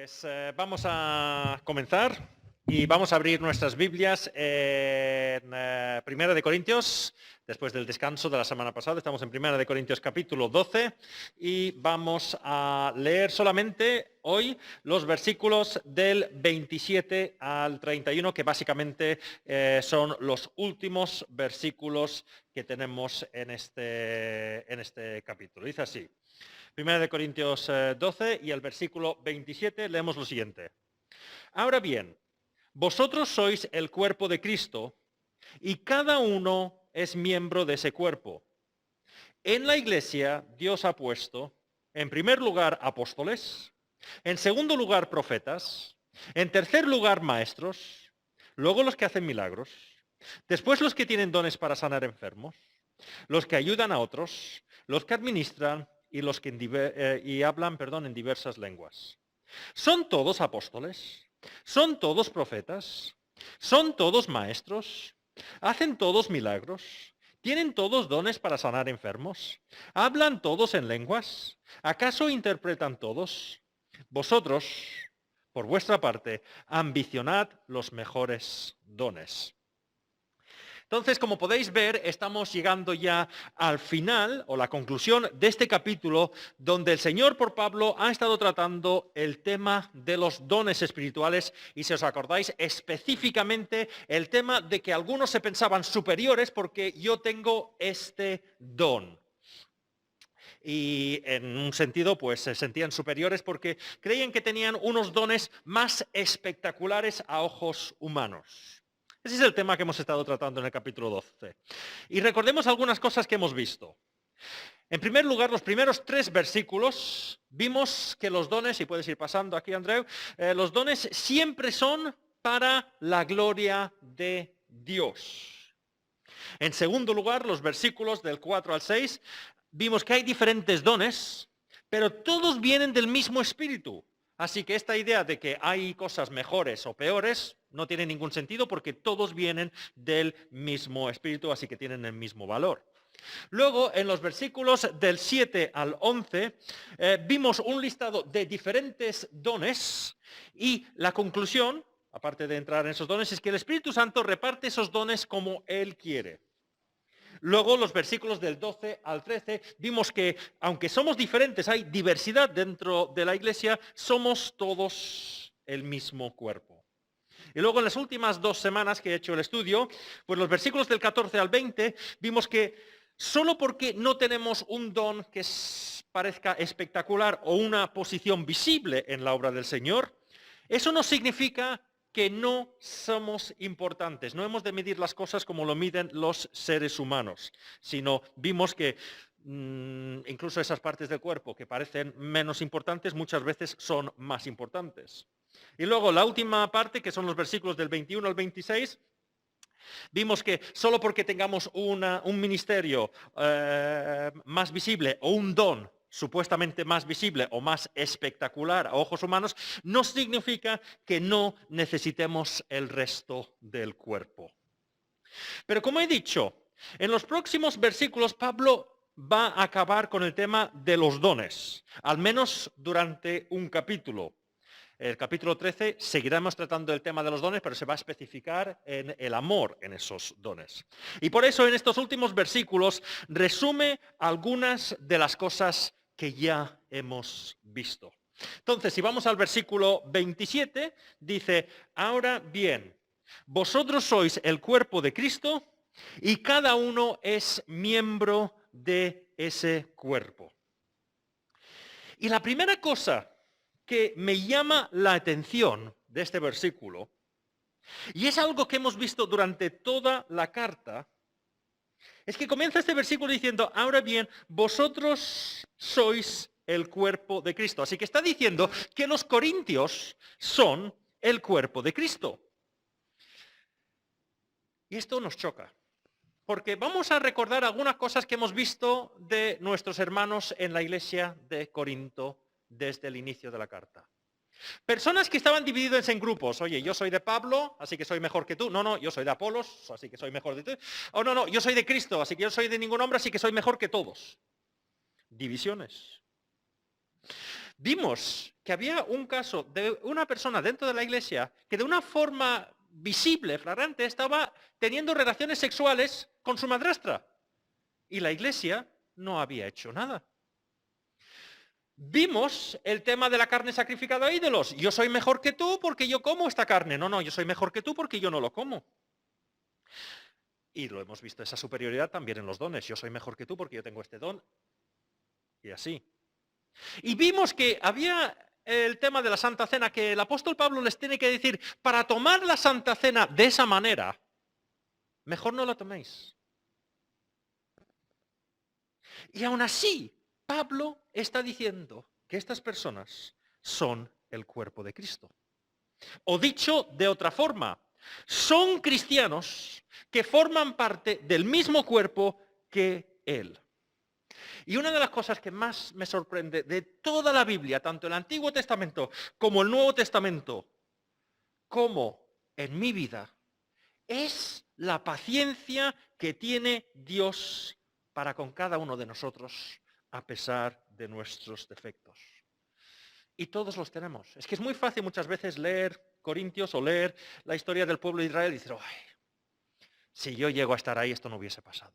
Pues vamos a comenzar y vamos a abrir nuestras Biblias en Primera de Corintios, después del descanso de la semana pasada. Estamos en Primera de Corintios capítulo 12 y vamos a leer solamente hoy los versículos del 27 al 31, que básicamente son los últimos versículos que tenemos en este capítulo. Dice así. Primera de Corintios 12 y el versículo 27 leemos lo siguiente. Ahora bien, vosotros sois el cuerpo de Cristo y cada uno es miembro de ese cuerpo. En la iglesia Dios ha puesto, en primer lugar, apóstoles, en segundo lugar, profetas, en tercer lugar, maestros, luego los que hacen milagros, después los que tienen dones para sanar enfermos, los que ayudan a otros, los que administran y los que hablan, en diversas lenguas. ¿Son todos apóstoles? ¿Son todos profetas? ¿Son todos maestros? ¿Hacen todos milagros? ¿Tienen todos dones para sanar enfermos? ¿Hablan todos en lenguas? ¿Acaso interpretan todos? Vosotros, por vuestra parte, ambicionad los mejores dones. Entonces, como podéis ver, estamos llegando ya al final o la conclusión de este capítulo donde el Señor por Pablo ha estado tratando el tema de los dones espirituales y, si os acordáis, específicamente el tema de que algunos se pensaban superiores porque yo tengo este don. Y en un sentido, pues se sentían superiores porque creían que tenían unos dones más espectaculares a ojos humanos. Ese es el tema que hemos estado tratando en el capítulo 12. Y recordemos algunas cosas que hemos visto. En primer lugar, los primeros 3 versículos, vimos que los dones, y puedes ir pasando aquí, Andreu, los dones siempre son para la gloria de Dios. En segundo lugar, los versículos del 4 al 6, vimos que hay diferentes dones, pero todos vienen del mismo espíritu. Así que esta idea de que hay cosas mejores o peores no tiene ningún sentido porque todos vienen del mismo espíritu, así que tienen el mismo valor. Luego, en los versículos del 7 al 11, vimos un listado de diferentes dones y la conclusión, aparte de entrar en esos dones, es que el Espíritu Santo reparte esos dones como Él quiere. Luego, los versículos del 12 al 13, vimos que aunque somos diferentes, hay diversidad dentro de la iglesia, somos todos el mismo cuerpo. Y luego en las últimas 2 semanas que he hecho el estudio, pues los versículos del 14 al 20, vimos que solo porque no tenemos un don que parezca espectacular o una posición visible en la obra del Señor, eso no significa que no somos importantes. No hemos de medir las cosas como lo miden los seres humanos, sino vimos que incluso esas partes del cuerpo que parecen menos importantes muchas veces son más importantes. Y luego la última parte, que son los versículos del 21 al 26, vimos que solo porque tengamos un ministerio más visible o un don supuestamente más visible o más espectacular a ojos humanos, no significa que no necesitemos el resto del cuerpo. Pero como he dicho, en los próximos versículos Pablo va a acabar con el tema de los dones, al menos durante un capítulo. El capítulo 13 seguiremos tratando el tema de los dones, pero se va a especificar en el amor en esos dones. Y por eso en estos últimos versículos resume algunas de las cosas que ya hemos visto. Entonces, si vamos al versículo 27, dice, ahora bien, vosotros sois el cuerpo de Cristo y cada uno es miembro de ese cuerpo. Y la primera cosa que me llama la atención de este versículo, y es algo que hemos visto durante toda la carta, es que comienza este versículo diciendo, ahora bien, vosotros sois el cuerpo de Cristo. Así que está diciendo que los corintios son el cuerpo de Cristo. Y esto nos choca, porque vamos a recordar algunas cosas que hemos visto de nuestros hermanos en la iglesia de Corinto desde el inicio de la carta. Personas que estaban divididos en grupos. Oye, yo soy de Pablo, así que soy mejor que tú. No, yo soy de Apolos, así que soy mejor de tú. O no, yo soy de Cristo, así que yo soy de ningún hombre, así que soy mejor que todos. Divisiones. Vimos que había un caso de una persona dentro de la iglesia que de una forma visible, flagrante, estaba teniendo relaciones sexuales con su madrastra. Y la iglesia no había hecho nada. Vimos el tema de la carne sacrificada a ídolos. Yo soy mejor que tú porque yo como esta carne. No, yo soy mejor que tú porque yo no lo como. Y lo hemos visto, esa superioridad también en los dones. Yo soy mejor que tú porque yo tengo este don. Y así. Y vimos que había el tema de la Santa Cena, que el apóstol Pablo les tiene que decir, para tomar la Santa Cena de esa manera, mejor no la toméis. Y aún así, Pablo está diciendo que estas personas son el cuerpo de Cristo. O dicho de otra forma, son cristianos que forman parte del mismo cuerpo que Él. Y una de las cosas que más me sorprende de toda la Biblia, tanto el Antiguo Testamento como el Nuevo Testamento, como en mi vida, es la paciencia que tiene Dios para con cada uno de nosotros, a pesar de nuestros defectos. Y todos los tenemos. Es que es muy fácil muchas veces leer Corintios o leer la historia del pueblo de Israel y decir, ay, si yo llego a estar ahí, esto no hubiese pasado.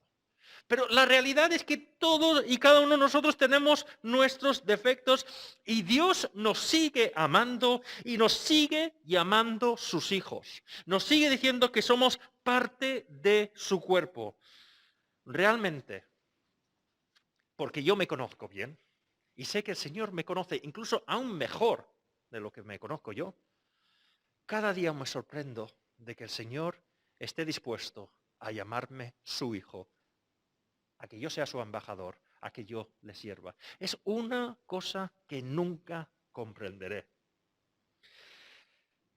Pero la realidad es que todos y cada uno de nosotros tenemos nuestros defectos y Dios nos sigue amando y nos sigue llamando sus hijos. Nos sigue diciendo que somos parte de su cuerpo. Realmente, porque yo me conozco bien y sé que el Señor me conoce incluso aún mejor de lo que me conozco yo, cada día me sorprendo de que el Señor esté dispuesto a llamarme su hijo, a que yo sea su embajador, a que yo le sirva. Es una cosa que nunca comprenderé.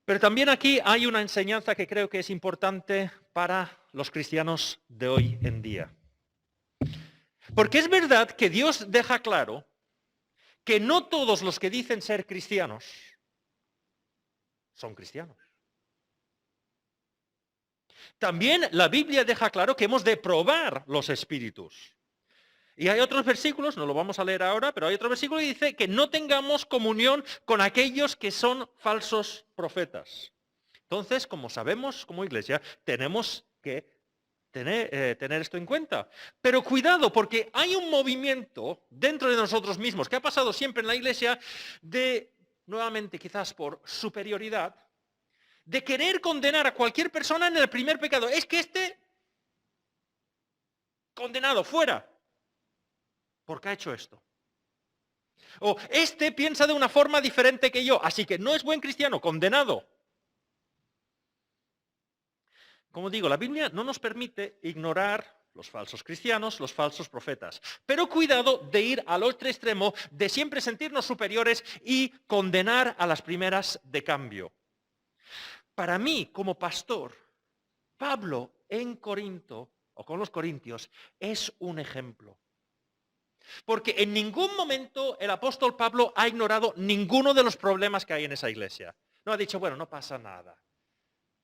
Pero también aquí hay una enseñanza que creo que es importante para los cristianos de hoy en día. Porque es verdad que Dios deja claro que no todos los que dicen ser cristianos son cristianos. También la Biblia deja claro que hemos de probar los espíritus. Y hay otros versículos, no lo vamos a leer ahora, pero hay otro versículo que dice que no tengamos comunión con aquellos que son falsos profetas. Entonces, como sabemos como iglesia, tenemos que tener esto en cuenta. Pero cuidado, porque hay un movimiento dentro de nosotros mismos, que ha pasado siempre en la iglesia, de, nuevamente quizás por superioridad, de querer condenar a cualquier persona en el primer pecado. Es que condenado, fuera, porque ha hecho esto. O piensa de una forma diferente que yo, así que no es buen cristiano, condenado. Como digo, la Biblia no nos permite ignorar los falsos cristianos, los falsos profetas. Pero cuidado de ir al otro extremo, de siempre sentirnos superiores y condenar a las primeras de cambio. Para mí, como pastor, Pablo en Corinto, o con los corintios, es un ejemplo. Porque en ningún momento el apóstol Pablo ha ignorado ninguno de los problemas que hay en esa iglesia. No ha dicho, bueno, no pasa nada.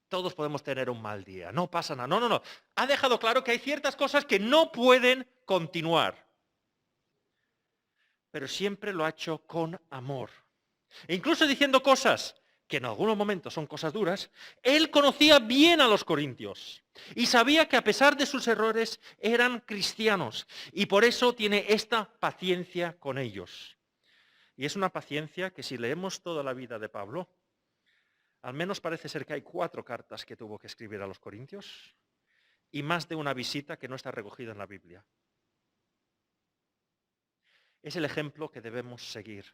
Todos podemos tener un mal día, no pasa nada. No. Ha dejado claro que hay ciertas cosas que no pueden continuar. Pero siempre lo ha hecho con amor. E incluso diciendo cosas que en algunos momentos son cosas duras, él conocía bien a los corintios y sabía que a pesar de sus errores eran cristianos y por eso tiene esta paciencia con ellos. Y es una paciencia que si leemos toda la vida de Pablo, al menos parece ser que hay 4 cartas que tuvo que escribir a los corintios y más de una visita que no está recogida en la Biblia. Es el ejemplo que debemos seguir.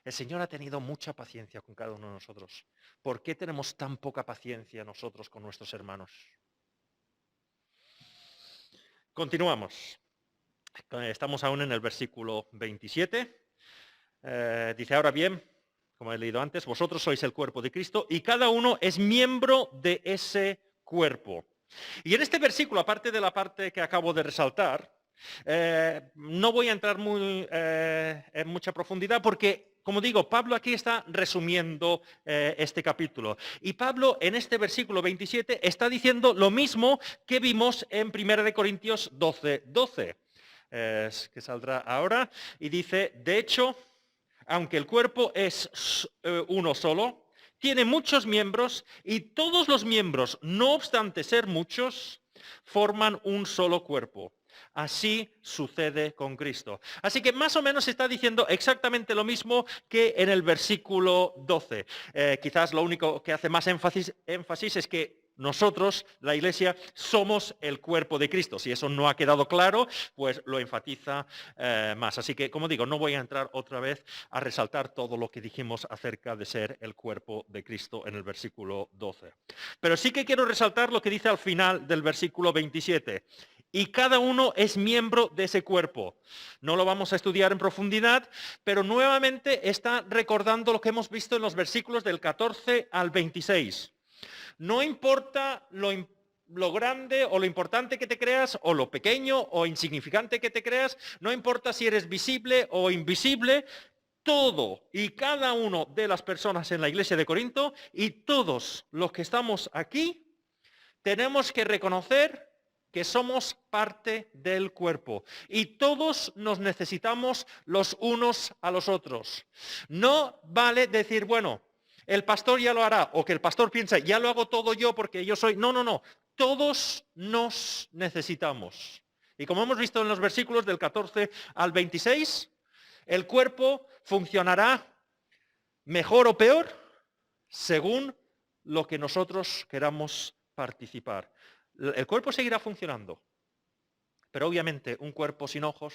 El Señor ha tenido mucha paciencia con cada uno de nosotros. ¿Por qué tenemos tan poca paciencia nosotros con nuestros hermanos? Continuamos. Estamos aún en el versículo 27. Dice, ahora bien, como he leído antes, vosotros sois el cuerpo de Cristo y cada uno es miembro de ese cuerpo. Y en este versículo, aparte de la parte que acabo de resaltar, no voy a entrar en mucha profundidad porque, como digo, Pablo aquí está resumiendo este capítulo. Y Pablo en este versículo 27 está diciendo lo mismo que vimos en 1 Corintios 12, que saldrá ahora. Y dice, de hecho, aunque el cuerpo es uno solo, tiene muchos miembros y todos los miembros, no obstante ser muchos, forman un solo cuerpo. Así sucede con Cristo. Así que más o menos está diciendo exactamente lo mismo que en el versículo 12. Quizás lo único que hace más énfasis es que nosotros, la Iglesia, somos el cuerpo de Cristo. Si eso no ha quedado claro, pues lo enfatiza más. Así que, como digo, no voy a entrar otra vez a resaltar todo lo que dijimos acerca de ser el cuerpo de Cristo en el versículo 12. Pero sí que quiero resaltar lo que dice al final del versículo 27. Y cada uno es miembro de ese cuerpo. No lo vamos a estudiar en profundidad, pero nuevamente está recordando lo que hemos visto en los versículos del 14 al 26. No importa lo grande o lo importante que te creas, o lo pequeño o insignificante que te creas, no importa si eres visible o invisible, todo y cada uno de las personas en la iglesia de Corinto y todos los que estamos aquí, tenemos que reconocer que somos parte del cuerpo y todos nos necesitamos los unos a los otros. No vale decir, bueno, el pastor ya lo hará, o que el pastor piensa, ya lo hago todo yo porque yo soy... No, no, no. Todos nos necesitamos. Y como hemos visto en los versículos del 14 al 26, el cuerpo funcionará mejor o peor según lo que nosotros queramos participar. El cuerpo seguirá funcionando, pero obviamente un cuerpo sin ojos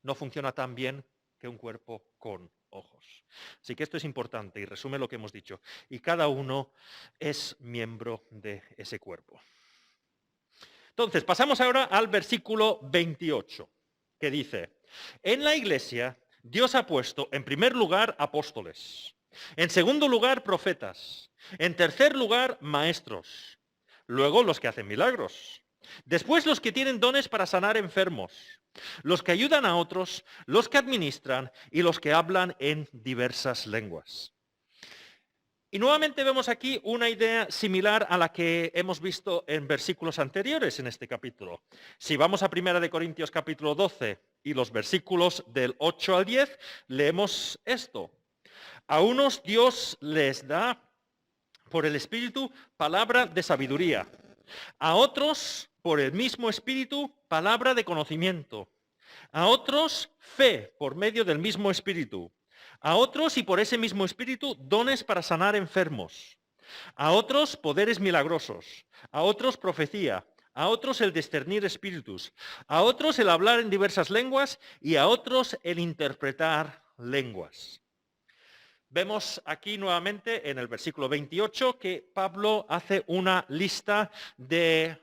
no funciona tan bien que un cuerpo con ojos. Así que esto es importante y resume lo que hemos dicho. Y cada uno es miembro de ese cuerpo. Entonces, pasamos ahora al versículo 28, que dice, en la iglesia Dios ha puesto en primer lugar apóstoles, en segundo lugar profetas, en tercer lugar maestros, luego los que hacen milagros, después los que tienen dones para sanar enfermos, los que ayudan a otros, los que administran y los que hablan en diversas lenguas. Y nuevamente vemos aquí una idea similar a la que hemos visto en versículos anteriores en este capítulo. Si vamos a 1 Corintios capítulo 12 y los versículos del 8 al 10, leemos esto. A unos Dios les da por el Espíritu palabra de sabiduría. A otros, por el mismo Espíritu, palabra de conocimiento. A otros, fe por medio del mismo Espíritu. A otros, y por ese mismo Espíritu, dones para sanar enfermos. A otros, poderes milagrosos. A otros, profecía. A otros, el discernir espíritus. A otros, el hablar en diversas lenguas. Y a otros, el interpretar lenguas. Vemos aquí nuevamente en el versículo 28 que Pablo hace una lista de,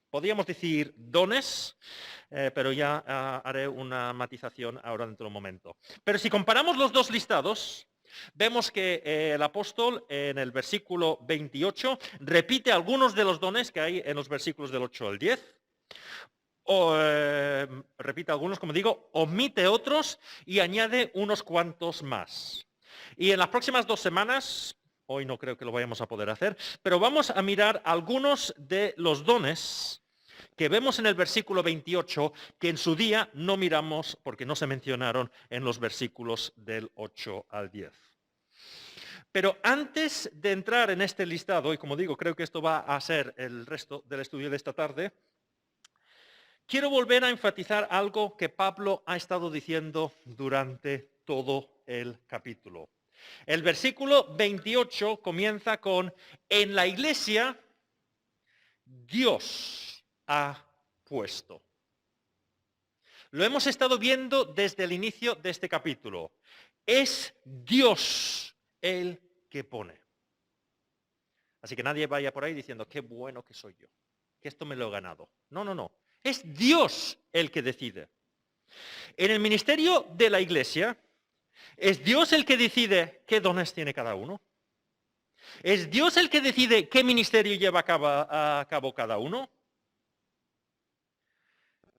podríamos decir, dones, pero ya haré una matización ahora dentro de un momento. Pero si comparamos los dos listados, vemos que el apóstol en el versículo 28 repite algunos de los dones que hay en los versículos del 8 al 10. Repite algunos, como digo, omite otros y añade unos cuantos más. Y en las próximas 2 semanas, hoy no creo que lo vayamos a poder hacer, pero vamos a mirar algunos de los dones que vemos en el versículo 28, que en su día no miramos porque no se mencionaron en los versículos del 8 al 10. Pero antes de entrar en este listado, y como digo, creo que esto va a ser el resto del estudio de esta tarde, quiero volver a enfatizar algo que Pablo ha estado diciendo durante todo el capítulo. El versículo 28 comienza con, en la iglesia Dios ha puesto. Lo hemos estado viendo desde el inicio de este capítulo. Es Dios el que pone. Así que nadie vaya por ahí diciendo, qué bueno que soy yo, que esto me lo he ganado. No, no, no. Es Dios el que decide. En el ministerio de la iglesia, ¿es Dios el que decide qué dones tiene cada uno? ¿Es Dios el que decide qué ministerio lleva a cabo cada uno?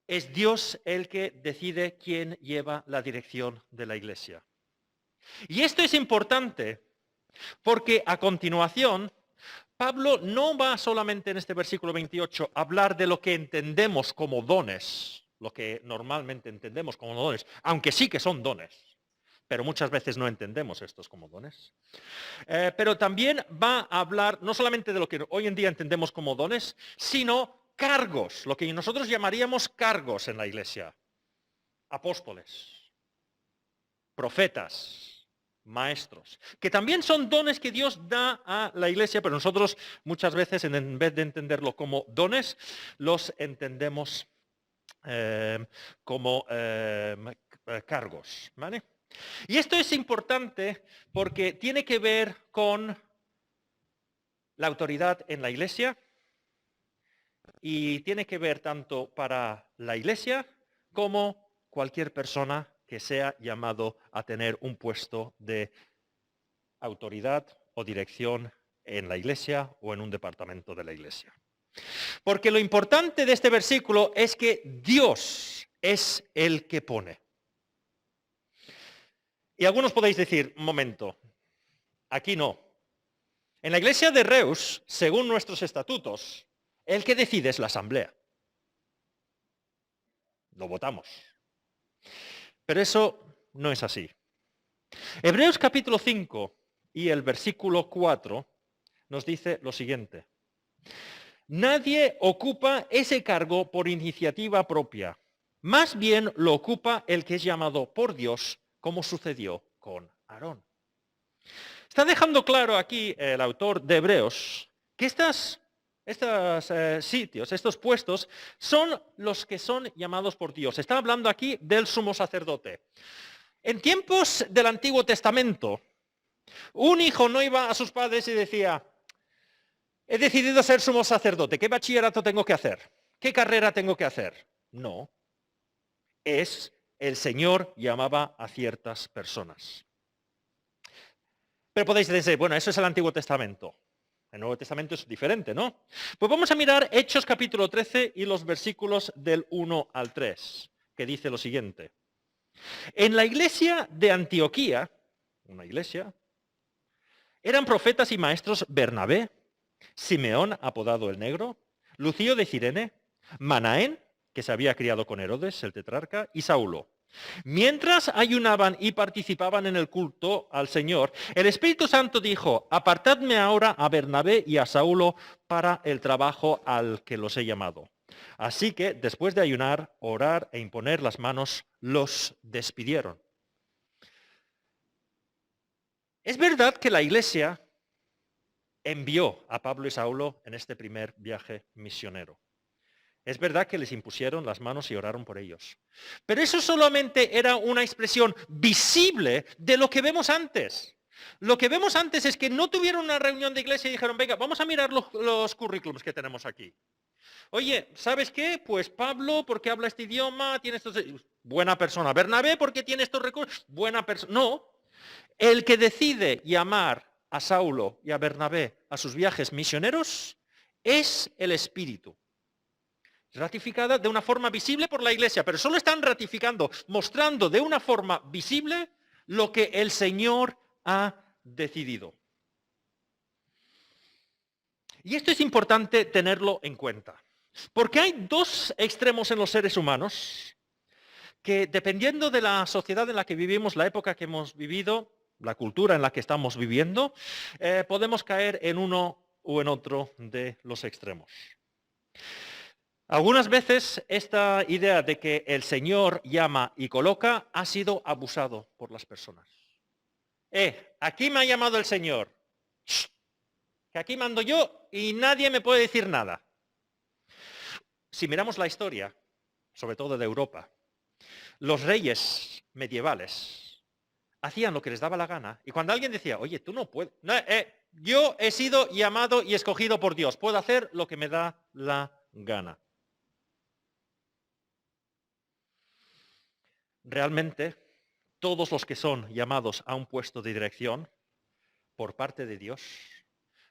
Es Dios el que decide quién lleva la dirección de la iglesia. Y esto es importante porque a continuación Pablo no va solamente en este versículo 28 a hablar de lo que entendemos como dones, lo que normalmente entendemos como dones, aunque sí que son dones. pero muchas veces no entendemos estos como dones. Pero también va a hablar no solamente de lo que hoy en día entendemos como dones, sino cargos, lo que nosotros llamaríamos cargos en la iglesia. Apóstoles, profetas, maestros, que también son dones que Dios da a la iglesia, pero nosotros muchas veces en vez de entenderlo como dones, los entendemos como cargos, ¿vale? Y esto es importante porque tiene que ver con la autoridad en la iglesia y tiene que ver tanto para la iglesia como cualquier persona que sea llamado a tener un puesto de autoridad o dirección en la iglesia o en un departamento de la iglesia. Porque lo importante de este versículo es que Dios es el que pone. Y algunos podéis decir, un momento, aquí no. En la iglesia de Reus, según nuestros estatutos, el que decide es la asamblea. Lo votamos. Pero eso no es así. Hebreos capítulo 5 y el versículo 4 nos dice lo siguiente. Nadie ocupa ese cargo por iniciativa propia. Más bien lo ocupa el que es llamado por Dios, como sucedió con Aarón. Está dejando claro aquí el autor de Hebreos que estos sitios, estos puestos, son los que son llamados por Dios. Está hablando aquí del sumo sacerdote. En tiempos del Antiguo Testamento, un hijo no iba a sus padres y decía, he decidido ser sumo sacerdote, ¿qué bachillerato tengo que hacer? ¿Qué carrera tengo que hacer? No. El Señor llamaba a ciertas personas. Pero podéis decir, bueno, eso es el Antiguo Testamento. El Nuevo Testamento es diferente, ¿no? Pues vamos a mirar Hechos capítulo 13 y los versículos del 1 al 3, que dice lo siguiente. En la iglesia de Antioquía, una iglesia, eran profetas y maestros Bernabé, Simeón, apodado el Negro, Lucio de Cirene, Manaén, que se había criado con Herodes, el tetrarca, y Saulo. Mientras ayunaban y participaban en el culto al Señor, el Espíritu Santo dijo, apartadme ahora a Bernabé y a Saulo para el trabajo al que los he llamado. Así que, después de ayunar, orar e imponer las manos, los despidieron. Es verdad que la iglesia envió a Pablo y Saulo en este primer viaje misionero. Es verdad que les impusieron las manos y oraron por ellos. Pero eso solamente era una expresión visible de lo que vemos antes. Lo que vemos antes es que no tuvieron una reunión de iglesia y dijeron, venga, vamos a mirar los currículums que tenemos aquí. Oye, ¿sabes qué? Pues Pablo, porque habla este idioma, tiene estos... Buena persona. Bernabé, porque tiene estos recursos. Buena persona. No. El que decide llamar a Saulo y a Bernabé a sus viajes misioneros es el Espíritu. Ratificada de una forma visible por la iglesia, pero solo están ratificando, mostrando de una forma visible lo que el Señor ha decidido. Y esto es importante tenerlo en cuenta, porque hay dos extremos en los seres humanos que, dependiendo de la sociedad en la que vivimos, la época que hemos vivido, la cultura en la que estamos viviendo, podemos caer en uno o en otro de los extremos. Algunas veces esta idea de que el Señor llama y coloca ha sido abusado por las personas. Aquí me ha llamado el Señor. Que aquí mando yo y nadie me puede decir nada. Si miramos la historia, sobre todo de Europa, los reyes medievales hacían lo que les daba la gana y cuando alguien decía, oye, tú no puedes, no, yo he sido llamado y escogido por Dios, puedo hacer lo que me da la gana. Realmente, todos los que son llamados a un puesto de dirección por parte de Dios,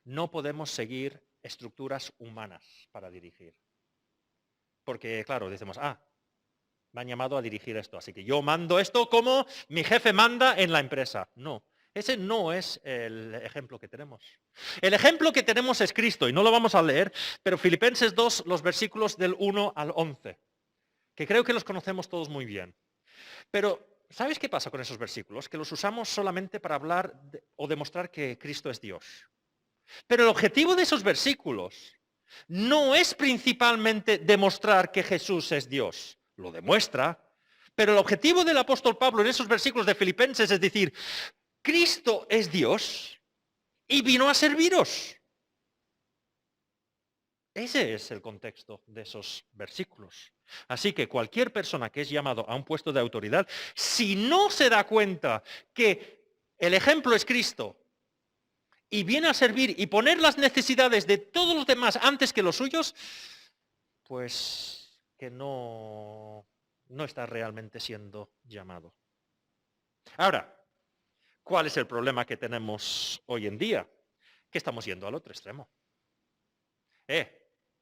no podemos seguir estructuras humanas para dirigir. Porque, claro, decimos, me han llamado a dirigir esto, así que yo mando esto como mi jefe manda en la empresa. No, ese no es el ejemplo que tenemos. El ejemplo que tenemos es Cristo, y no lo vamos a leer, pero Filipenses 2, los versículos del 1 al 11, que creo que los conocemos todos muy bien. Pero ¿sabes qué pasa con esos versículos? Que los usamos solamente para hablar o demostrar que Cristo es Dios. Pero el objetivo de esos versículos no es principalmente demostrar que Jesús es Dios. Lo demuestra. Pero el objetivo del apóstol Pablo en esos versículos de Filipenses es decir, Cristo es Dios y vino a serviros. Ese es el contexto de esos versículos. Así que cualquier persona que es llamado a un puesto de autoridad, si no se da cuenta que el ejemplo es Cristo y viene a servir y poner las necesidades de todos los demás antes que los suyos, pues que no está realmente siendo llamado. Ahora, ¿cuál es el problema que tenemos hoy en día? Que estamos yendo al otro extremo.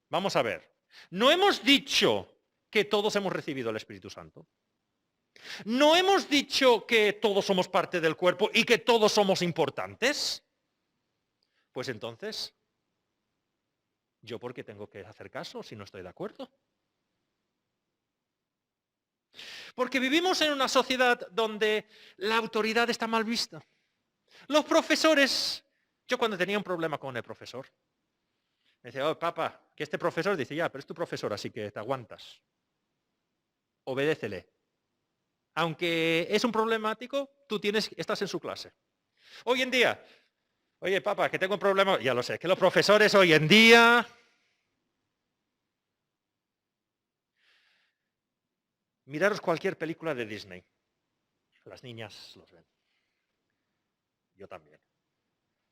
Vamos a ver. ¿No hemos dicho que todos hemos recibido el Espíritu Santo? ¿No hemos dicho que todos somos parte del cuerpo y que todos somos importantes? Pues entonces, ¿yo por qué tengo que hacer caso si no estoy de acuerdo? Porque vivimos en una sociedad donde la autoridad está mal vista. Los profesores, yo cuando tenía un problema con el profesor, me decía, oh, papá, que este profesor dice, ya, pero es tu profesor, así que te aguantas. Obedécele. Aunque es un problemático, estás en su clase. Hoy en día, oye, papá, que tengo un problema, ya lo sé, que los profesores hoy en día... Miraros cualquier película de Disney. Las niñas los ven. Yo también.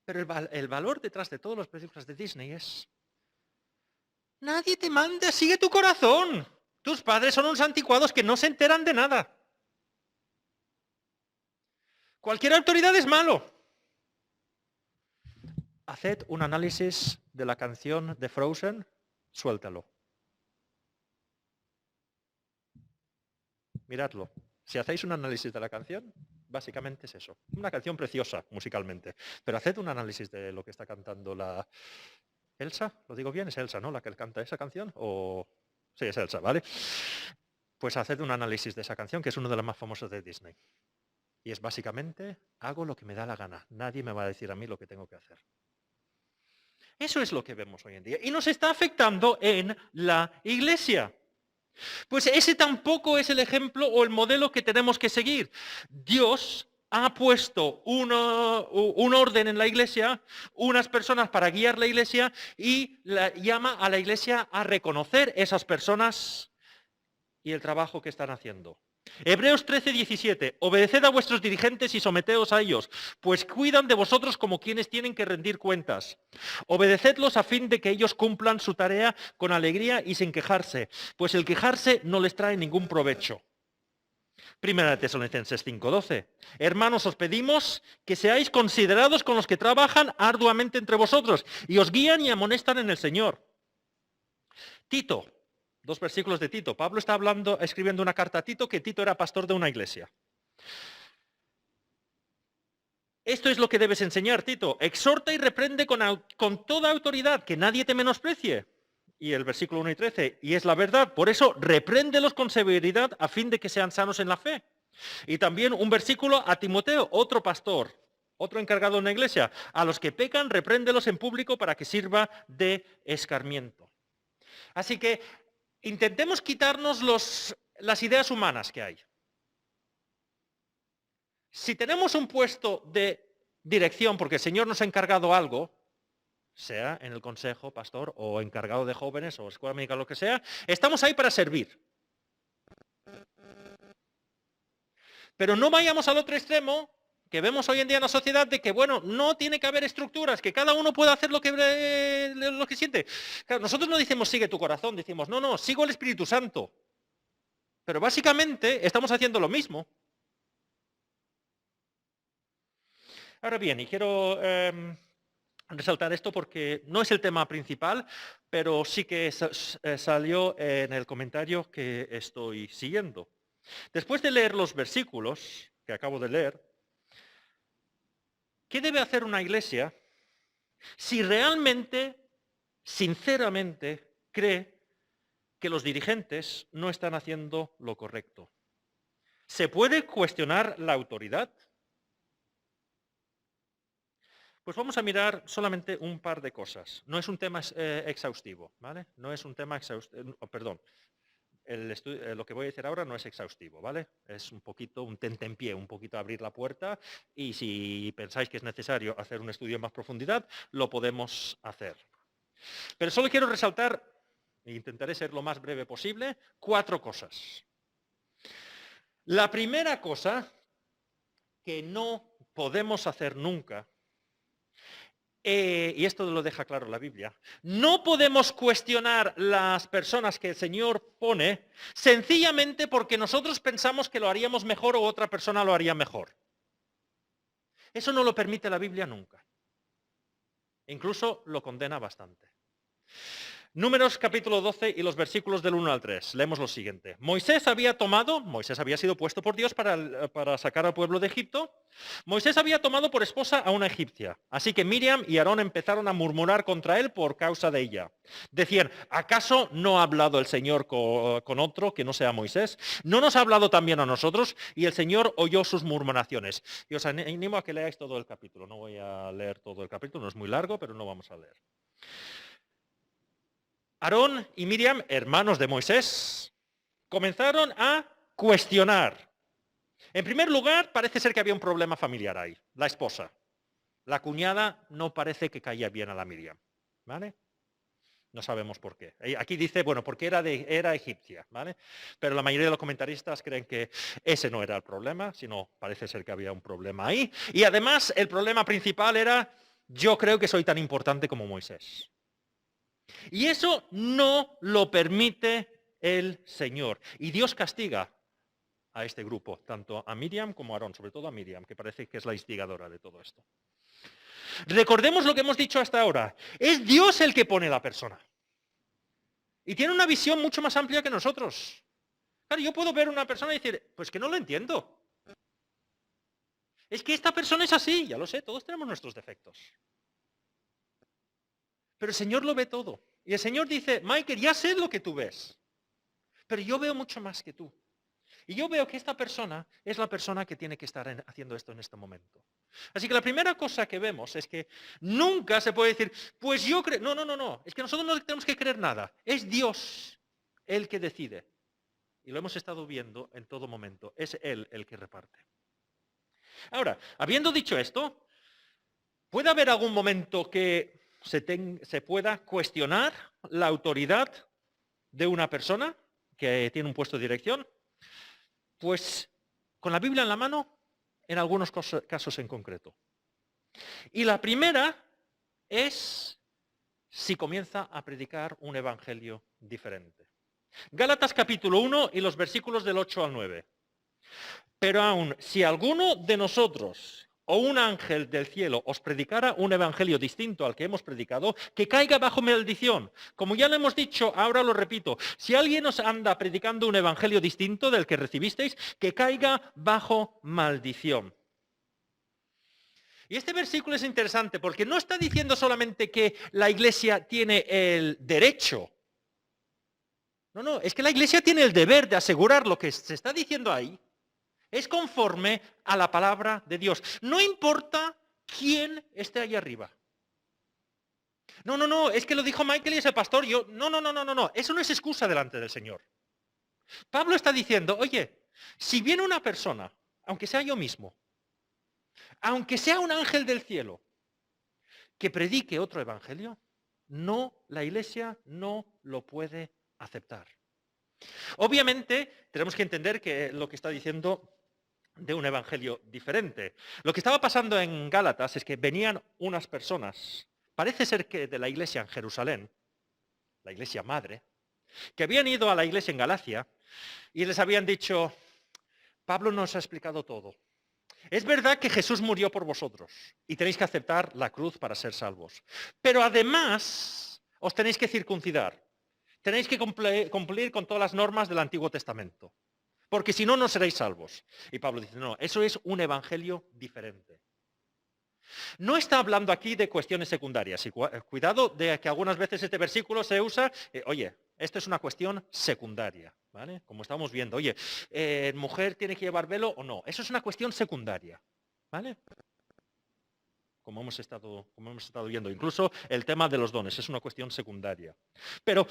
Pero el valor detrás de todas las películas de Disney es... Nadie te manda, sigue tu corazón. Tus padres son unos anticuados que no se enteran de nada. Cualquier autoridad es malo. Haced un análisis de la canción de Frozen, suéltalo. Miradlo. Si hacéis un análisis de la canción, básicamente es eso. Una canción preciosa musicalmente. Pero haced un análisis de lo que está cantando la... ¿Elsa? ¿Lo digo bien? ¿Es Elsa, no? La que canta esa canción. O... Sí, es Elsa, ¿vale? Pues haced un análisis de esa canción, que es una de las más famosas de Disney. Y es básicamente, hago lo que me da la gana. Nadie me va a decir a mí lo que tengo que hacer. Eso es lo que vemos hoy en día. Y nos está afectando en la iglesia. Pues ese tampoco es el ejemplo o el modelo que tenemos que seguir. Dios ha puesto un orden en la iglesia, unas personas para guiar la iglesia y llama a la iglesia a reconocer esas personas y el trabajo que están haciendo. Hebreos 13:17. Obedeced a vuestros dirigentes y someteos a ellos, pues cuidan de vosotros como quienes tienen que rendir cuentas. Obedecedlos a fin de que ellos cumplan su tarea con alegría y sin quejarse, pues el quejarse no les trae ningún provecho. Primera de Tesalonicenses 5:12. Hermanos, os pedimos que seáis considerados con los que trabajan arduamente entre vosotros y os guían y amonestan en el Señor. Tito. 2 versículos de Tito. Pablo está escribiendo una carta a Tito, que Tito era pastor de una iglesia. Esto es lo que debes enseñar, Tito. Exhorta y reprende con toda autoridad, que nadie te menosprecie. Y el versículo 1 y 13, y es la verdad. Por eso, repréndelos con severidad a fin de que sean sanos en la fe. Y también un versículo a Timoteo, otro pastor, otro encargado en la iglesia. A los que pecan, repréndelos en público para que sirva de escarmiento. Así que intentemos quitarnos las ideas humanas que hay. Si tenemos un puesto de dirección, porque el Señor nos ha encargado algo, sea en el consejo, pastor, o encargado de jóvenes, o escuela médica, lo que sea, estamos ahí para servir. Pero no vayamos al otro extremo, que vemos hoy en día en la sociedad, de que, bueno, no tiene que haber estructuras, que cada uno pueda hacer lo que siente. Claro, nosotros no decimos sigue tu corazón, decimos, no, sigo el Espíritu Santo. Pero básicamente estamos haciendo lo mismo. Ahora bien, y quiero resaltar esto porque no es el tema principal, pero sí que salió en el comentario que estoy siguiendo. Después de leer los versículos que acabo de leer, ¿qué debe hacer una iglesia si realmente, sinceramente, cree que los dirigentes no están haciendo lo correcto? ¿Se puede cuestionar la autoridad? Pues vamos a mirar solamente un par de cosas. No es un tema exhaustivo, ¿vale? No es un tema exhaustivo, perdón. Lo que voy a decir ahora no es exhaustivo, ¿vale? Es un poquito un tentempié, un poquito abrir la puerta y si pensáis que es necesario hacer un estudio en más profundidad, lo podemos hacer. Pero solo quiero resaltar, e intentaré ser lo más breve posible, 4 cosas. La primera cosa que no podemos hacer nunca, y esto lo deja claro la Biblia, no podemos cuestionar las personas que el Señor pone sencillamente porque nosotros pensamos que lo haríamos mejor o otra persona lo haría mejor. Eso no lo permite la Biblia nunca. Incluso lo condena bastante. Números capítulo 12 y los versículos del 1 al 3. Leemos lo siguiente. Moisés había sido puesto por Dios para sacar al pueblo de Egipto. Moisés había tomado por esposa a una egipcia. Así que Miriam y Aarón empezaron a murmurar contra él por causa de ella. Decían, ¿acaso no ha hablado el Señor con otro que no sea Moisés? ¿No nos ha hablado también a nosotros? Y el Señor oyó sus murmuraciones. Y os animo a que leáis todo el capítulo. No voy a leer todo el capítulo, no es muy largo, pero no vamos a leer. Aarón y Miriam, hermanos de Moisés, comenzaron a cuestionar. En primer lugar, parece ser que había un problema familiar ahí, la esposa. La cuñada no parece que caía bien a la Miriam, ¿vale? No sabemos por qué. Aquí dice, bueno, porque era egipcia, ¿vale? Pero la mayoría de los comentaristas creen que ese no era el problema, sino parece ser que había un problema ahí. Y además, el problema principal era, yo creo que soy tan importante como Moisés. Y eso no lo permite el Señor. Y Dios castiga a este grupo, tanto a Miriam como a Aarón, sobre todo a Miriam, que parece que es la instigadora de todo esto. Recordemos lo que hemos dicho hasta ahora. Es Dios el que pone la persona. Y tiene una visión mucho más amplia que nosotros. Claro, yo puedo ver a una persona y decir, pues que no lo entiendo. Es que esta persona es así, ya lo sé, todos tenemos nuestros defectos. Pero el Señor lo ve todo. Y el Señor dice, Michael, ya sé lo que tú ves, pero yo veo mucho más que tú. Y yo veo que esta persona es la persona que tiene que estar haciendo esto en este momento. Así que la primera cosa que vemos es que nunca se puede decir, pues yo creo, no, es que nosotros no tenemos que creer nada. Es Dios el que decide. Y lo hemos estado viendo en todo momento. Es Él el que reparte. Ahora, habiendo dicho esto, ¿puede haber algún momento que se pueda cuestionar la autoridad de una persona que tiene un puesto de dirección? Pues con la Biblia en la mano, en algunos casos en concreto. Y la primera es si comienza a predicar un evangelio diferente. Gálatas capítulo 1 y los versículos del 8 al 9. Pero aún, si alguno de nosotros o un ángel del cielo os predicara un evangelio distinto al que hemos predicado, que caiga bajo maldición. Como ya lo hemos dicho, ahora lo repito, si alguien os anda predicando un evangelio distinto del que recibisteis, que caiga bajo maldición. Y este versículo es interesante porque no está diciendo solamente que la iglesia tiene el derecho. No, es que la iglesia tiene el deber de asegurar lo que se está diciendo ahí. Es conforme a la palabra de Dios. No importa quién esté ahí arriba. No, es que lo dijo Michael y es el pastor. No. Eso no es excusa delante del Señor. Pablo está diciendo, oye, si viene una persona, aunque sea yo mismo, aunque sea un ángel del cielo, que predique otro evangelio, la iglesia no lo puede aceptar. Obviamente, tenemos que entender que lo que está diciendo de un evangelio diferente. Lo que estaba pasando en Gálatas es que venían unas personas, parece ser que de la iglesia en Jerusalén, la iglesia madre, que habían ido a la iglesia en Galacia y les habían dicho, Pablo nos ha explicado todo. Es verdad que Jesús murió por vosotros y tenéis que aceptar la cruz para ser salvos. Pero además os tenéis que circuncidar. Tenéis que cumplir con todas las normas del Antiguo Testamento. Porque si no, no seréis salvos. Y Pablo dice, no, eso es un evangelio diferente. No está hablando aquí de cuestiones secundarias. Y cuidado de que algunas veces este versículo se usa, oye, esto es una cuestión secundaria, ¿vale? Como estamos viendo, oye, ¿mujer tiene que llevar velo o no? Eso es una cuestión secundaria, ¿vale? Como hemos estado viendo. Incluso el tema de los dones es una cuestión secundaria. Pero,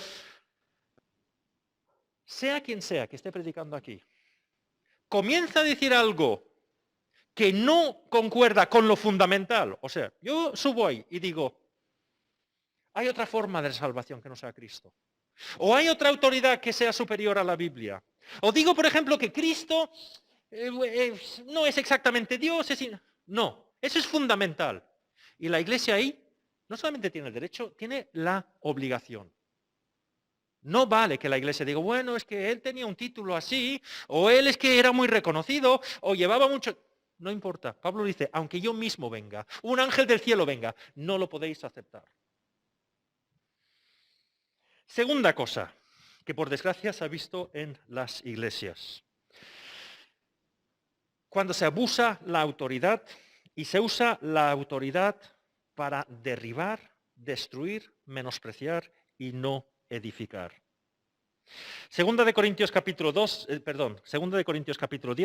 sea quien sea que esté predicando aquí, comienza a decir algo que no concuerda con lo fundamental. O sea, yo subo ahí y digo, hay otra forma de salvación que no sea Cristo. O hay otra autoridad que sea superior a la Biblia. O digo, por ejemplo, que Cristo no es exactamente Dios. No, eso es fundamental. Y la iglesia ahí no solamente tiene el derecho, tiene la obligación. No vale que la iglesia diga, bueno, es que él tenía un título así, o él es que era muy reconocido, o llevaba mucho... No importa. Pablo dice, aunque yo mismo venga, un ángel del cielo venga, no lo podéis aceptar. Segunda cosa, que por desgracia se ha visto en las iglesias. Cuando se abusa la autoridad y se usa la autoridad para derribar, destruir, menospreciar y no edificar. Segunda de Corintios capítulo 10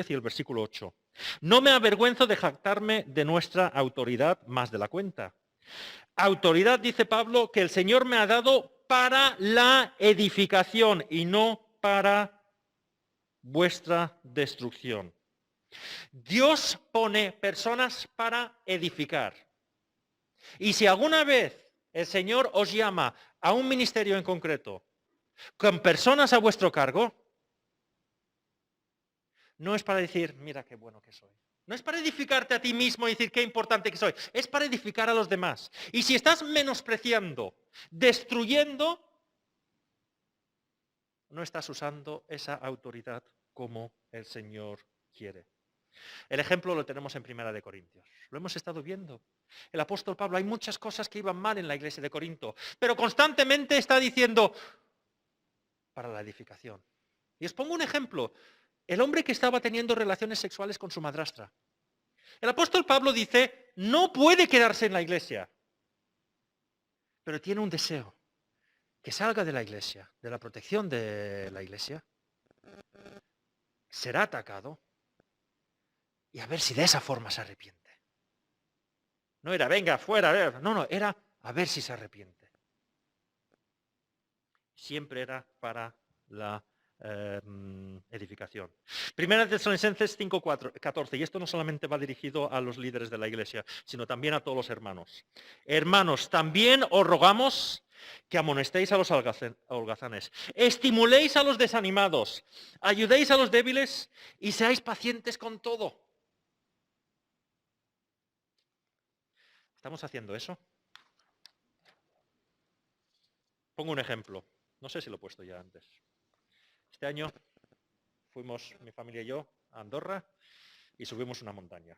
y el versículo 8. No me avergüenzo de jactarme de nuestra autoridad más de la cuenta. Autoridad, dice Pablo, que el Señor me ha dado para la edificación y no para vuestra destrucción. Dios pone personas para edificar. Y si alguna vez el Señor os llama a un ministerio en concreto, con personas a vuestro cargo, no es para decir, mira qué bueno que soy. No es para edificarte a ti mismo y decir qué importante que soy. Es para edificar a los demás. Y si estás menospreciando, destruyendo, no estás usando esa autoridad como el Señor quiere. El ejemplo lo tenemos en Primera de Corintios. Lo hemos estado viendo. El apóstol Pablo, hay muchas cosas que iban mal en la iglesia de Corinto, pero constantemente está diciendo, para la edificación. Y os pongo un ejemplo. El hombre que estaba teniendo relaciones sexuales con su madrastra. El apóstol Pablo dice, no puede quedarse en la iglesia, pero tiene un deseo, que salga de la iglesia, de la protección de la iglesia, será atacado y a ver si de esa forma se arrepiente. No era, venga, fuera, no, era a ver si se arrepiente. Siempre era para la edificación. Primera de Tesalonicenses 5:14, y esto no solamente va dirigido a los líderes de la iglesia, sino también a todos los hermanos. Hermanos, también os rogamos que amonestéis a los holgazanes, estimuléis a los desanimados, ayudéis a los débiles y seáis pacientes con todo. ¿Estamos haciendo eso? Pongo un ejemplo. No sé si lo he puesto ya antes. Este año fuimos, mi familia y yo, a Andorra y subimos una montaña.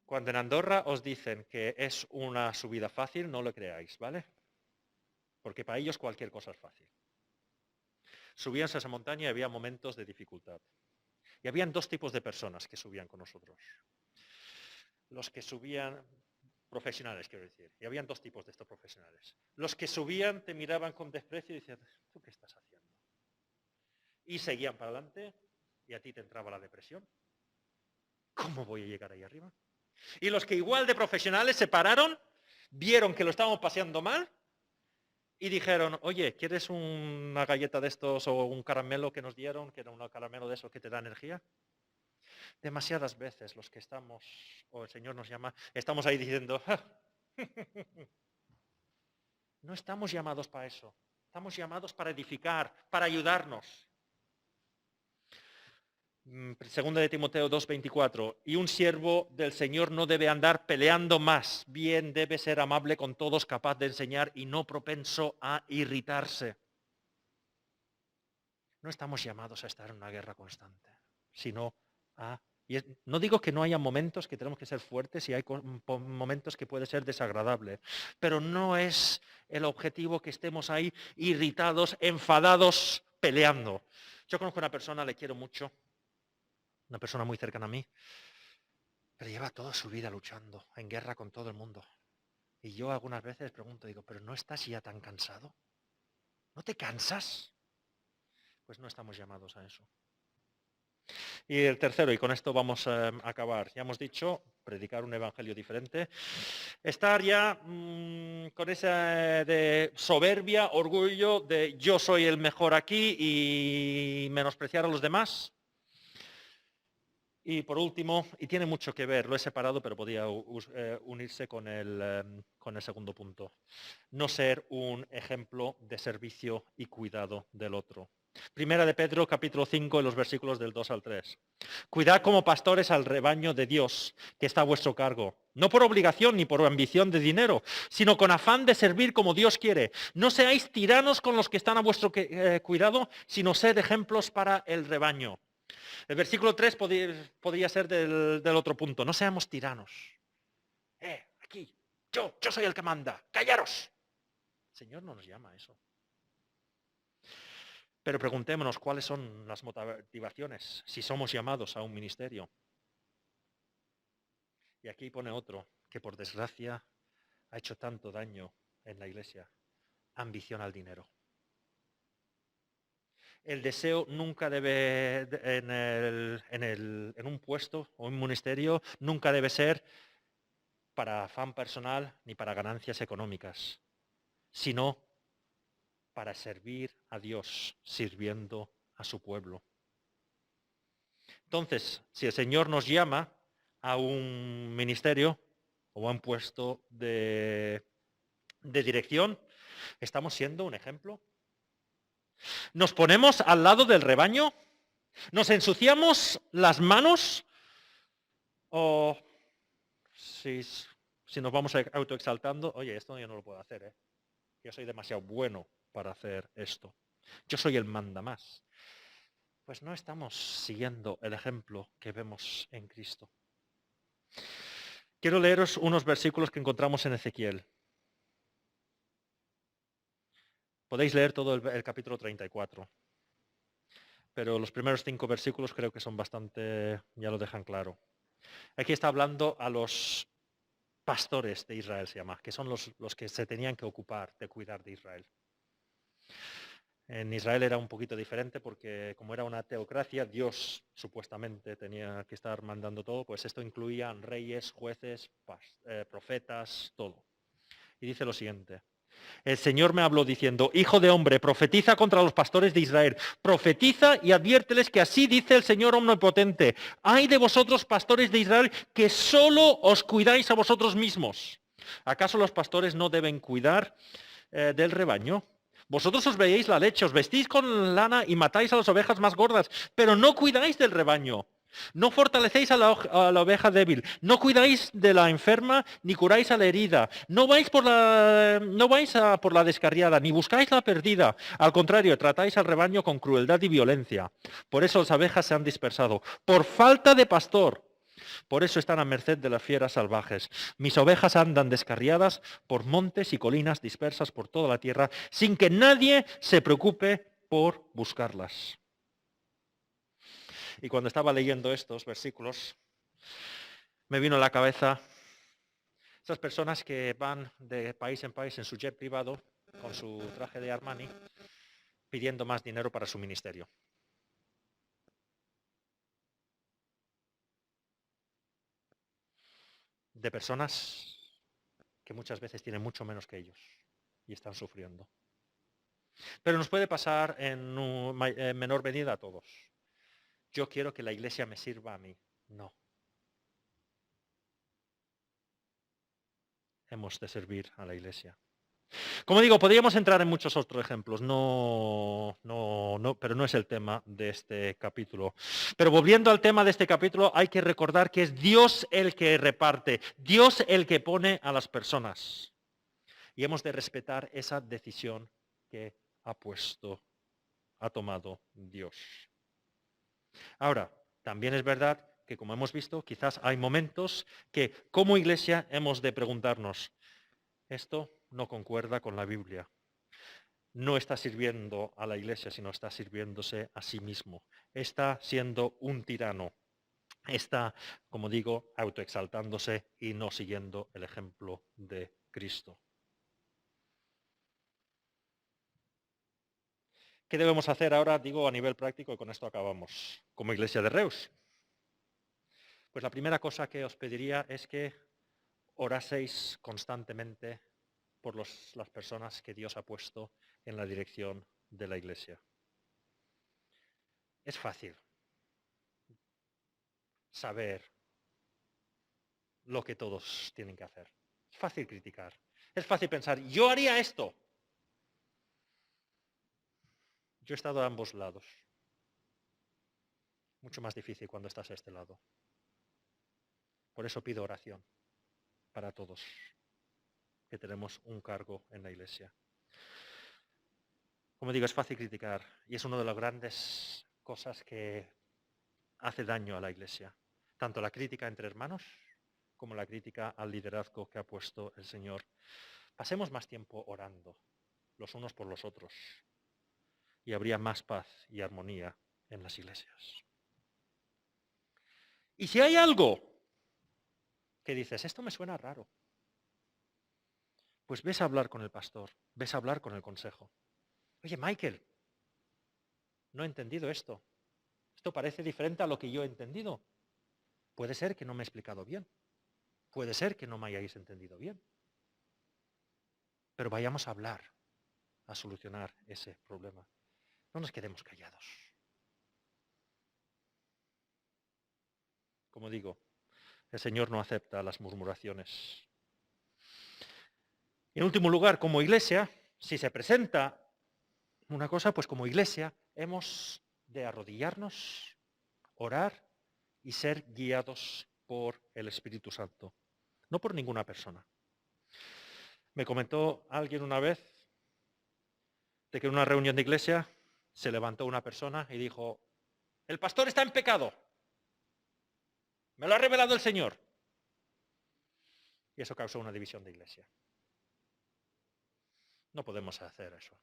Cuando en Andorra os dicen que es una subida fácil, no lo creáis, ¿vale? Porque para ellos cualquier cosa es fácil. Subíamos a esa montaña y había momentos de dificultad. Y habían dos tipos de personas que subían con nosotros. Los que subían, profesionales quiero decir, y habían dos tipos de estos profesionales. Los que subían te miraban con desprecio y decían, ¿tú qué estás haciendo? Y seguían para adelante y a ti te entraba la depresión. ¿Cómo voy a llegar ahí arriba? Y los que igual de profesionales se pararon, vieron que lo estábamos paseando mal y dijeron, oye, ¿quieres una galleta de estos o un caramelo que nos dieron, que era un caramelo de esos que te da energía? Demasiadas veces los que estamos, o el Señor nos llama, estamos ahí diciendo, no estamos llamados para eso. Estamos llamados para edificar, para ayudarnos. Segunda de Timoteo 2:24, y un siervo del Señor no debe andar peleando más, bien debe ser amable con todos, capaz de enseñar y no propenso a irritarse. No estamos llamados a estar en una guerra constante, sino a... no digo que no haya momentos que tenemos que ser fuertes y hay momentos que puede ser desagradable, pero no es el objetivo que estemos ahí irritados, enfadados, peleando. Yo conozco a una persona, le quiero mucho, una persona muy cercana a mí, pero lleva toda su vida luchando, en guerra con todo el mundo. Y yo algunas veces pregunto, digo, ¿pero no estás ya tan cansado? ¿No te cansas? Pues no estamos llamados a eso. Y el tercero, y con esto vamos a acabar, ya hemos dicho, predicar un evangelio diferente. Estar ya con esa de soberbia, orgullo de yo soy el mejor aquí y menospreciar a los demás. Y por último, y tiene mucho que ver, lo he separado, pero podía unirse con el segundo punto. No ser un ejemplo de servicio y cuidado del otro. Primera de Pedro, capítulo 5, en los versículos del 2 al 3. Cuidad como pastores al rebaño de Dios, que está a vuestro cargo. No por obligación ni por ambición de dinero, sino con afán de servir como Dios quiere. No seáis tiranos con los que están a vuestro cuidado, sino sed ejemplos para el rebaño. El versículo 3 podría ser del otro punto. No seamos tiranos. Aquí, yo soy el que manda. ¡Callaros! El Señor no nos llama a eso. Pero preguntémonos cuáles son las motivaciones si somos llamados a un ministerio. Y aquí pone otro que por desgracia ha hecho tanto daño en la iglesia. Ambición al dinero. El deseo nunca debe, en un puesto o un ministerio, nunca debe ser para afán personal ni para ganancias económicas, sino para servir a Dios, sirviendo a su pueblo. Entonces, si el Señor nos llama a un ministerio o a un puesto de dirección, ¿estamos siendo un ejemplo? ¿Nos ponemos al lado del rebaño? ¿Nos ensuciamos las manos? ¿O si nos vamos autoexaltando, oye, esto yo no lo puedo hacer, ¿eh? Yo soy demasiado bueno para hacer esto. Yo soy el mandamás. Pues no estamos siguiendo el ejemplo que vemos en Cristo. Quiero leeros unos versículos que encontramos en Ezequiel. Podéis leer todo el capítulo 34. Pero los primeros 5 versículos creo que son bastante, ya lo dejan claro. Aquí está hablando a los pastores de Israel, se llama, que son los que se tenían que ocupar de cuidar de Israel. En Israel era un poquito diferente porque como era una teocracia, Dios supuestamente tenía que estar mandando todo, pues esto incluía reyes, jueces, profetas, todo. Y dice lo siguiente. El Señor me habló diciendo, hijo de hombre, profetiza contra los pastores de Israel. Profetiza y adviérteles que así dice el Señor omnipotente. Ay de vosotros, pastores de Israel, que solo os cuidáis a vosotros mismos. ¿Acaso los pastores no deben cuidar del rebaño? Vosotros os veíais la leche, os vestís con lana y matáis a las ovejas más gordas, pero no cuidáis del rebaño. No fortalecéis a la oveja débil, no cuidáis de la enferma, ni curáis a la herida, no vais por la descarriada, ni buscáis la perdida. Al contrario, tratáis al rebaño con crueldad y violencia. Por eso las abejas se han dispersado, por falta de pastor. Por eso están a merced de las fieras salvajes. Mis ovejas andan descarriadas por montes y colinas dispersas por toda la tierra, sin que nadie se preocupe por buscarlas. Y cuando estaba leyendo estos versículos, me vino a la cabeza esas personas que van de país en país en su jet privado, con su traje de Armani, pidiendo más dinero para su ministerio. De personas que muchas veces tienen mucho menos que ellos y están sufriendo. Pero nos puede pasar en menor medida a todos. Yo quiero que la iglesia me sirva a mí. No. Hemos de servir a la iglesia. Como digo, podríamos entrar en muchos otros ejemplos, pero no es el tema de este capítulo. Pero volviendo al tema de este capítulo, hay que recordar que es Dios el que reparte, Dios el que pone a las personas. Y hemos de respetar esa decisión que ha tomado Dios. Ahora, también es verdad que, como hemos visto, quizás hay momentos que como iglesia hemos de preguntarnos, esto no concuerda con la Biblia. No está sirviendo a la iglesia, sino está sirviéndose a sí mismo. Está siendo un tirano. está, como digo, autoexaltándose y no siguiendo el ejemplo de Cristo. ¿Qué debemos hacer ahora, digo, a nivel práctico? Y con esto acabamos, como Iglesia de Reus. Pues la primera cosa que os pediría es que oraseis constantemente por las personas que Dios ha puesto en la dirección de la Iglesia. Es fácil saber lo que todos tienen que hacer. Es fácil criticar. Es fácil pensar, yo haría esto. Yo he estado a ambos lados. Mucho más difícil cuando estás a este lado. Por eso pido oración para todos que tenemos un cargo en la Iglesia. Como digo, es fácil criticar y es una de las grandes cosas que hace daño a la Iglesia. Tanto la crítica entre hermanos como la crítica al liderazgo que ha puesto el Señor. Pasemos más tiempo orando los unos por los otros y habría más paz y armonía en las iglesias. Y si hay algo que dices, esto me suena raro, pues ves a hablar con el pastor, ves a hablar con el consejo. Oye, Michael, no he entendido esto. Esto parece diferente a lo que yo he entendido. Puede ser que no me he explicado bien. Puede ser que no me hayáis entendido bien. Pero vayamos a hablar, a solucionar ese problema. No nos quedemos callados. Como digo, el Señor no acepta las murmuraciones. En último lugar, como iglesia, si se presenta una cosa, pues como iglesia hemos de arrodillarnos, orar y ser guiados por el Espíritu Santo, no por ninguna persona. Me comentó alguien una vez de que en una reunión de iglesia se levantó una persona y dijo, el pastor está en pecado, me lo ha revelado el Señor. Y eso causó una división de iglesia. No podemos hacer eso.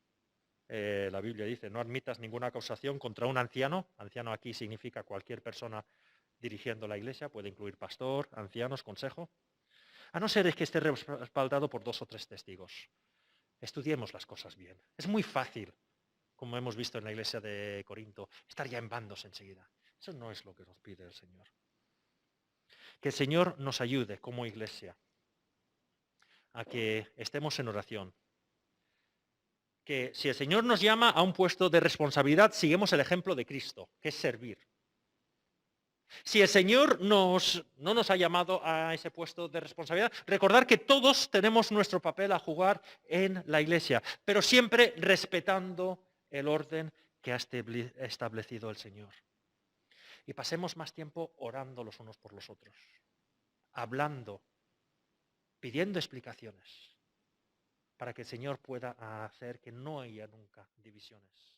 La Biblia dice, no admitas ninguna acusación contra un anciano. Anciano aquí significa cualquier persona dirigiendo la iglesia, puede incluir pastor, ancianos, consejo. A no ser que esté respaldado por 2 o 3 testigos. Estudiemos las cosas bien. Es muy fácil, como hemos visto en la iglesia de Corinto, estar ya en bandos enseguida. Eso no es lo que nos pide el Señor. Que el Señor nos ayude como iglesia a que estemos en oración. Que si el Señor nos llama a un puesto de responsabilidad, sigamos el ejemplo de Cristo, que es servir. Si el Señor no nos ha llamado a ese puesto de responsabilidad, recordar que todos tenemos nuestro papel a jugar en la iglesia, pero siempre respetando el orden que ha establecido el Señor. Y pasemos más tiempo orando los unos por los otros, hablando, pidiendo explicaciones, para que el Señor pueda hacer que no haya nunca divisiones.